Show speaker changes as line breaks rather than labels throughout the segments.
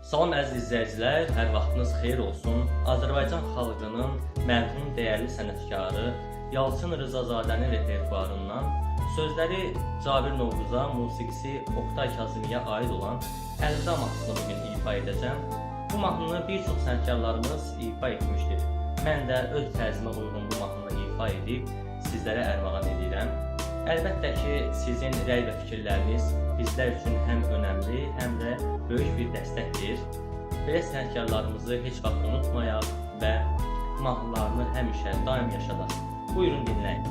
Salam əziz izləyicilər, hər vaxtınız xeyir olsun. Azərbaycan xalqının mərhum dəyərli sənətkarı Yalçın Rızazadənin repertuarından sözləri Cabir Novruza, musiqisi Oktay Kazımiyə aid olan Əlvida mahnısını bugün ifa edəcəm. Bu mahnını bir çox sənətkarlarımız ifa etmişdir. Mən də öz tərzimə uyğun bu mahnını ifa edib sizlərə ərmağan edirəm. Əlbəttə ki, sizin rəy və fikirləriniz bizlər üçün həm önəmli, həm də böyük bir dəstəkdir. Belə sənətkarlarımızı heç vaxt unutmayaq və mahnılarını həmişə daim yaşadaq. Buyurun dinləyin.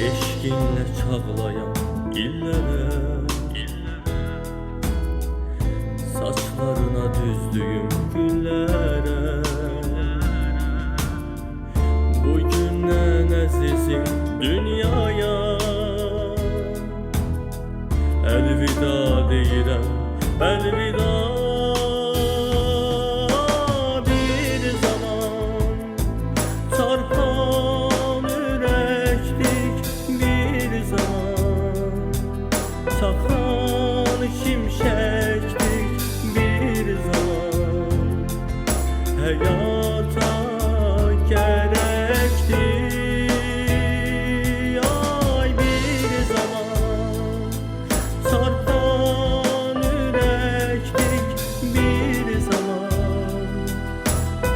Eşqinlə çağlayan illərə, saçlarına düzdüyüm güllərə, bugündən əzizim dünyaya əlvida deyirəm, əlvida. Bir zaman çarpan ürəkdik, bir zaman çaxan şimşəkdik, bir zaman həyata gərəkdik.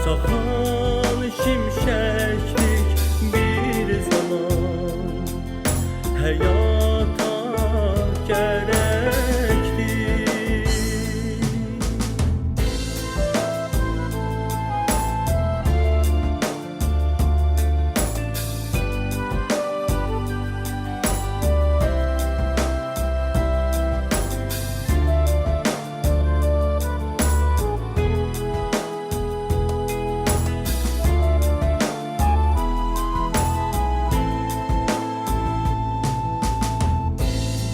Çaxan şimşəkdik, bir zaman həyata gərəkdir.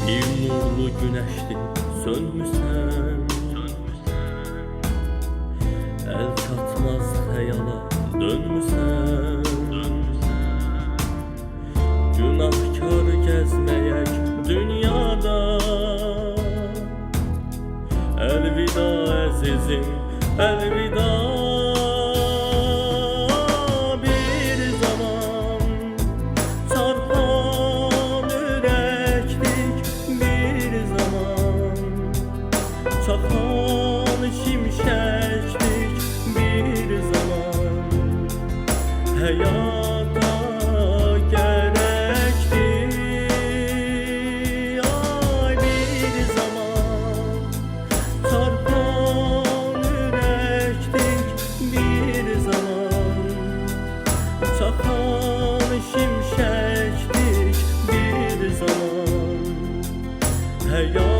Bir nurlu güneşti sönmüsən, el çatmaz xəyala dönmüsən, günahkar gəzməyək dünyada, əlvida əzizim, əlvida. Çaxan şimşəkdik, bir zaman həyata gərəkdir. Ay, bir zaman çarpan ürəkdik, bir zaman çaxan şimşəkdik, bir zaman həyata